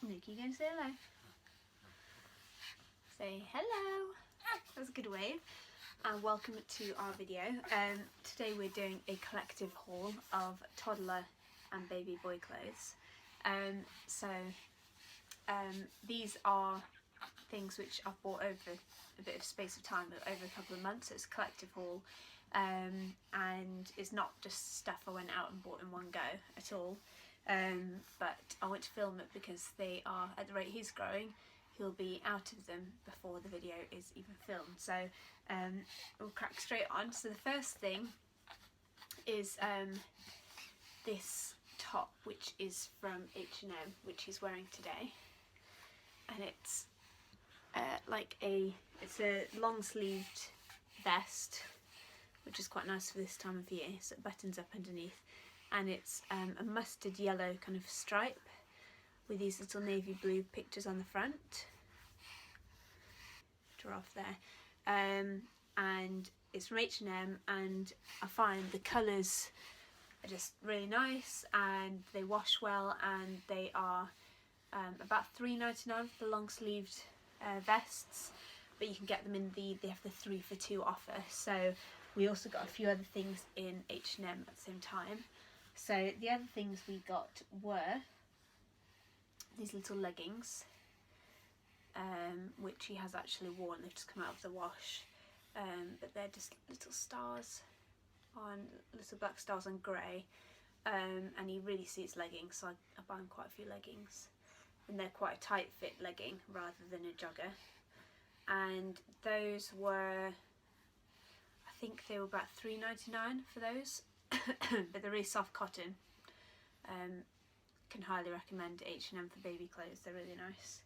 Nick, you going to say hello? Say hello. That's a good wave. And welcome to our video. Today we're doing a collective haul of toddler and baby boy clothes. These are things which I've bought over a bit of space of time, over a couple of months. So it's a collective haul, and it's not just stuff I went out and bought in one go at all. But I want to film it because they are, at the rate he's growing, he'll be out of them before the video is even filmed. So we'll crack straight on. So the first thing is this top, which is from H&M, which he's wearing today, and it's it's a long sleeved vest, which is quite nice for this time of year, so it buttons up underneath, and it's a mustard yellow kind of stripe with these little navy blue pictures on the front. Draw off there, and it's from H&M, and I find the colours are just really nice and they wash well, and they are about $3.99 for the long sleeved vests, but you can get them in they have the 3 for 2 offer. So we also got a few other things in H&M at the same time. So the other things we got were these little leggings, which he has actually worn. They've just come out of the wash, but they're just little stars on, little black stars on grey, and he really suits leggings, so I buy him quite a few leggings, and they're quite a tight fit legging rather than a jogger. And those were, I think they were about $3.99 for those, but they're really soft cotton. Can highly recommend H&M for baby clothes, they're really nice.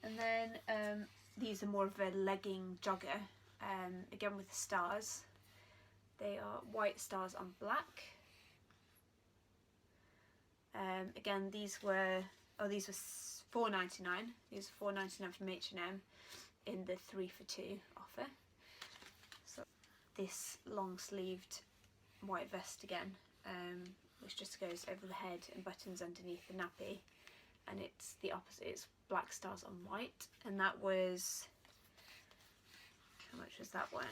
And then these are more of a legging jogger, again with the stars. They are white stars on black. Again, these were $4.99. These are $4.99 from H&M in the 3 for 2 offer. So this long sleeved white vest again, which just goes over the head and buttons underneath the nappy, and it's the opposite, it's black stars on white, and that was, how much was that one?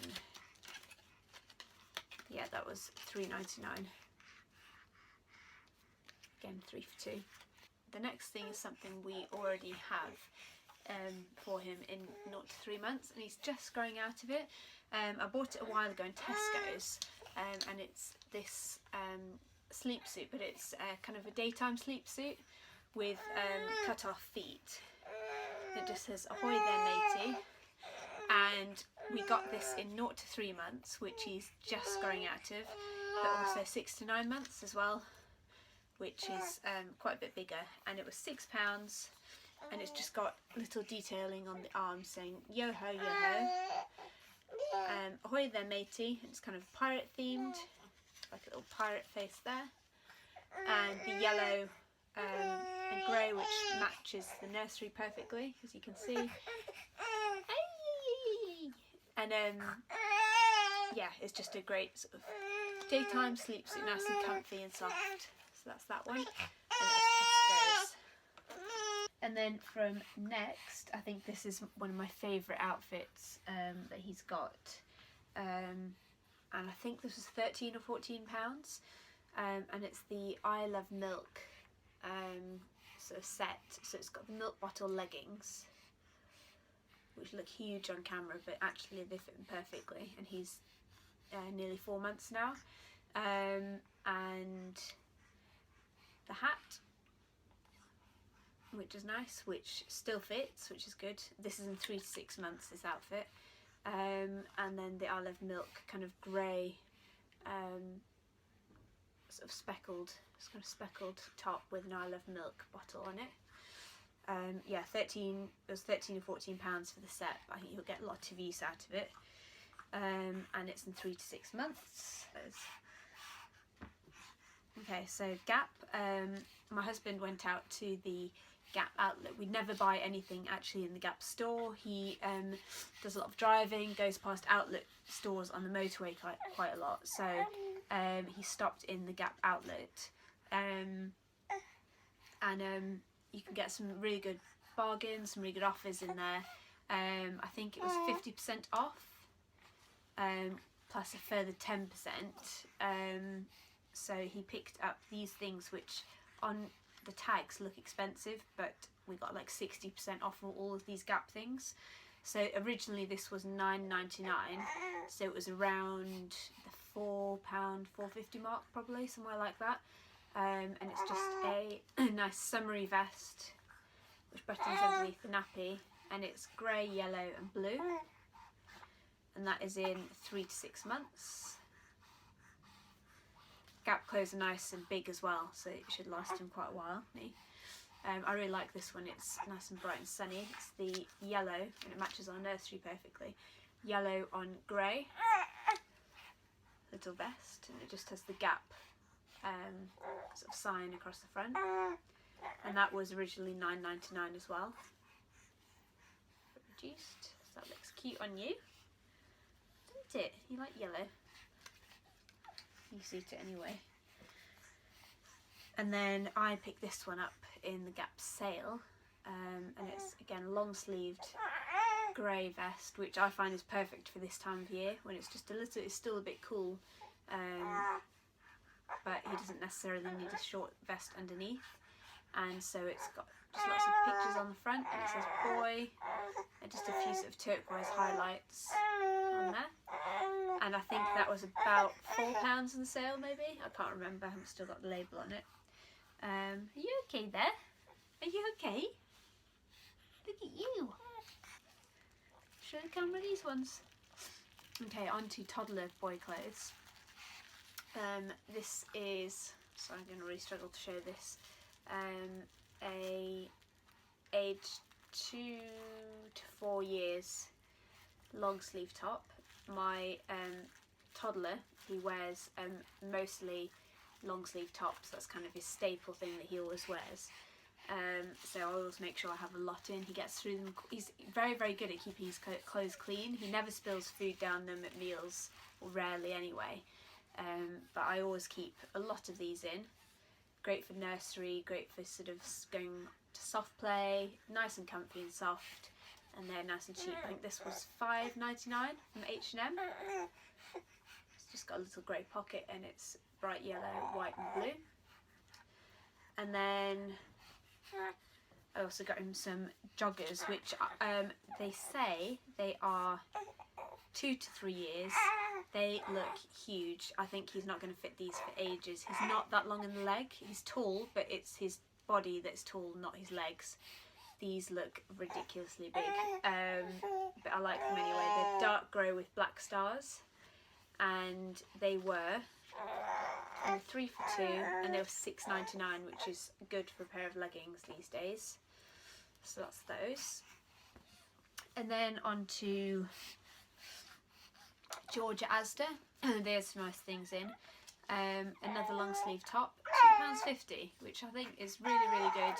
Yeah, that was $3.99. Again, 3 for 2. The next thing is something we already have for him in 0 to 3 months, and he's just growing out of it. I bought it a while ago in Tesco's, and it's this sleep suit, but it's kind of a daytime sleep suit with cut off feet. It just says "Ahoy there, matey," and we got this in 0 to 3 months, which he's just growing out of, but also 6 to 9 months as well, which is quite a bit bigger, and it was £6, and it's just got little detailing on the arms saying "Yo ho, yo ho." Ahoy there, matey. It's kind of pirate themed, like a little pirate face there, and the yellow and grey, which matches the nursery perfectly, as you can see. And yeah, it's just a great sort of daytime sleep suit, nice and comfy and soft. So that's that one, and that's Tesco's. And then from Next, I think this is one of my favourite outfits that he's got, and I think this was £13 or £14, and it's the I Love Milk sort of set. So it's got the milk bottle leggings, which look huge on camera, but actually they fit him perfectly, and he's nearly 4 months now, and the hat, which is nice, which still fits, which is good. This is in 3 to 6 months, this outfit. And then the I Love Milk kind of grey, sort of speckled, it's kind of speckled top with an I Love Milk bottle on it. Yeah, it was £13 or £14 for the set, but I think you'll get a lot of use out of it. And it's in 3 to 6 months. Okay, so Gap. My husband went out to the Gap outlet. We never buy anything actually in the Gap store. He does a lot of driving, goes past outlet stores on the motorway quite a lot. So he stopped in the Gap outlet, and you can get some really good bargains, some really good offers in there. I think it was 50% off, plus a further 10%. So he picked up these things which on the tags look expensive, but we got like 60% off of all of these Gap things. So originally this was £9.99, so it was around the £4, £4.50 mark, probably, somewhere like that. And it's just a nice summery vest which buttons underneath the nappy, and it's grey, yellow and blue, and that is in 3 to 6 months. Gap clothes are nice and big as well, so it should last him quite a while. I really like this one, it's nice and bright and sunny. It's the yellow, and it matches our nursery perfectly. Yellow on grey, little vest, and it just has the Gap sort of sign across the front. And that was originally £9.99 as well. Reduced, so that looks cute on you, doesn't it? You like yellow. You suit it anyway. And then I picked this one up in the Gap sale, and it's again long sleeved grey vest, which I find is perfect for this time of year when it's just a little, it's still a bit cool, but he doesn't necessarily need a short vest underneath. And so it's got just lots of pictures on the front, and it says boy, and just a few sort of turquoise highlights on there. And I think that was about £4 on the sale, maybe. I can't remember. I haven't still got the label on it. Are you okay there? Are you okay? Look at you. Show the camera these ones. Okay, on to toddler boy clothes. This is, so I'm going to really struggle to show this. A age 2 to 4 years long sleeve top. My toddler, he wears mostly long sleeve tops. That's kind of his staple thing that he always wears. So I always make sure I have a lot in. He gets through them. He's very, very good at keeping his clothes clean. He never spills food down them at meals, or rarely anyway. But I always keep a lot of these in. Great for nursery, great for sort of going to soft play, nice and comfy and soft, and they're nice and cheap. I think this was £5.99 from H&M. It's just got a little grey pocket, and it's bright yellow, white and blue. And then I also got him some joggers, which they say they are 2 to 3 years. They look huge. I think he's not going to fit these for ages. He's not that long in the leg. He's tall, but it's his body that's tall, not his legs. These look ridiculously big, but I like them anyway. They're dark grey with black stars, and they were 3 for £2, and they were £6.99, which is good for a pair of leggings these days. So that's those. And then on to George at Asda. There's some nice things in. Another long sleeve top, £2.50, which I think is really, really good.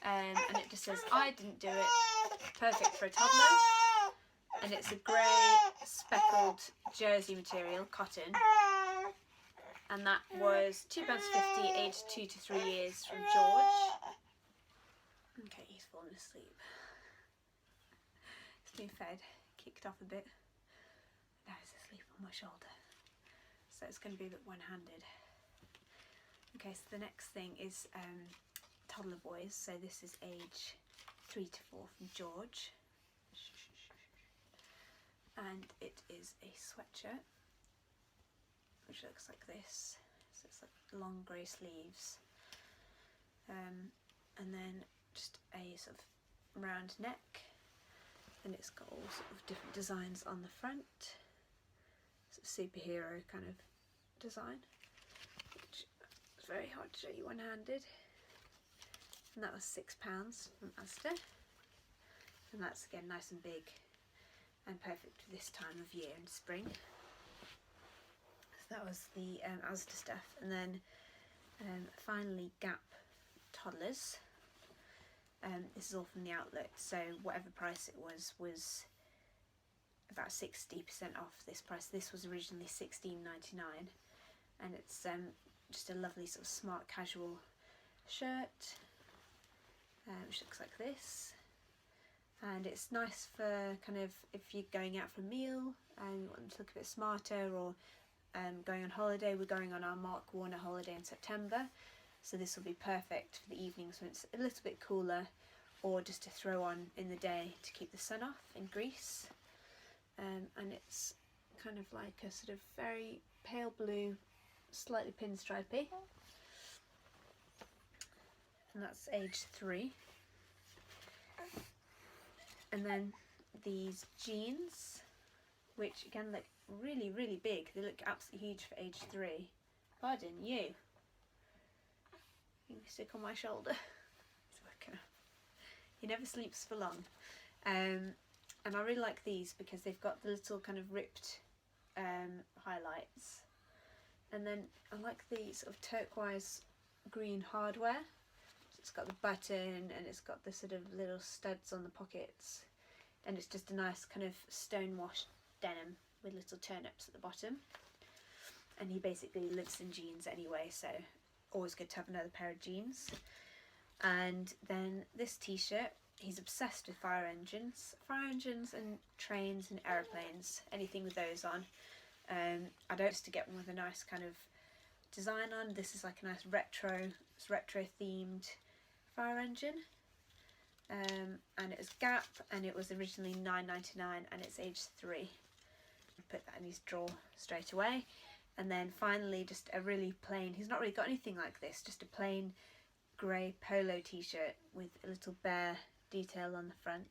And it just says, I didn't do it, perfect for a toddler. And it's a grey speckled jersey material, cotton. And that was £2.50, aged 2 to 3 years, from George. Okay, he's fallen asleep. He's been fed, kicked off a bit. Now he's asleep on my shoulder. So it's going to be a bit one-handed. Okay, so the next thing is toddler boys. So this is age 3 to 4 from George. And it is a sweatshirt, which looks like this. So it's like long grey sleeves. And then just a sort of round neck. And it's got all sort of different designs on the front. Superhero kind of design, which is very hard to show you one-handed. And that was £6 from Asda, and that's again nice and big and perfect for this time of year in spring. So that was the Asda stuff. And then finally Gap toddlers. This is all from the outlet, so whatever price it was about 60% off this price. This was originally £16.99, and it's just a lovely sort of smart casual shirt, which looks like this. And it's nice for kind of if you're going out for a meal and you want them to look a bit smarter, or going on holiday. We're going on our Mark Warner holiday in September, so this will be perfect for the evenings when it's a little bit cooler, or just to throw on in the day to keep the sun off in Greece. And it's kind of like a sort of very pale blue, slightly pinstripey, and that's age 3. And then these jeans, which again look really, really big. They look absolutely huge for age 3. Pardon you. You can stick on my shoulder. It's working out. He never sleeps for long. And I really like these because they've got the little kind of ripped highlights. And then I like the sort of turquoise green hardware. It's got the button and it's got the sort of little studs on the pockets, and it's just a nice kind of stonewashed denim with little turnips at the bottom. And he basically lives in jeans anyway, so always good to have another pair of jeans. And then this t-shirt, he's obsessed with fire engines and trains and aeroplanes, anything with those on. I don't just to get one with a nice kind of design on. This is like a nice retro themed fire engine, and it was Gap, and it was originally $9.99, and it's age 3. Put that in his drawer straight away. And then finally just a really plain, he's not really got anything like this, just a plain grey polo t-shirt with a little bear detail on the front,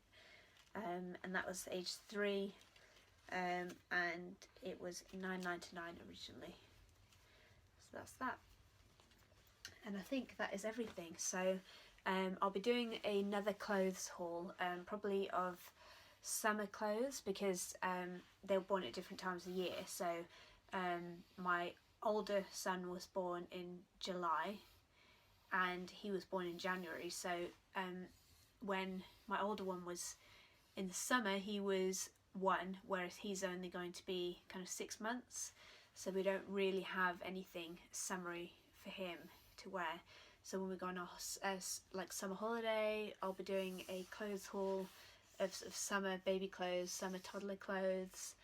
and that was age 3, and it was $9.99 originally. So that's that. And I think that is everything. So I'll be doing another clothes haul, probably of summer clothes, because they were born at different times of the year. So my older son was born in July and he was born in January. So when my older one was in the summer, he was 1, whereas he's only going to be kind of 6 months. So we don't really have anything summery for him to wear. So when we go on our like summer holiday, I'll be doing a clothes haul of summer baby clothes, summer toddler clothes.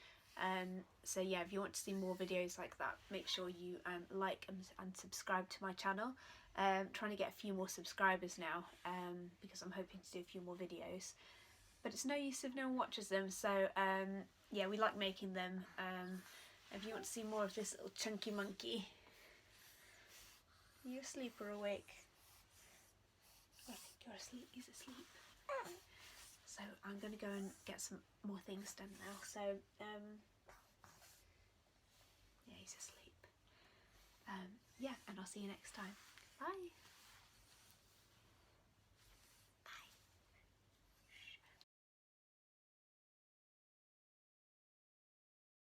So yeah, if you want to see more videos like that, make sure you like and subscribe to my channel. Trying to get a few more subscribers now, because I'm hoping to do a few more videos. But it's no use if no one watches them, so yeah, we like making them. If you want to see more of this little chunky monkey. Are you asleep or awake? I think you're asleep. He's asleep. So I'm going to go and get some more things done now. So yeah, he's asleep. Yeah, and I'll see you next time. Bye.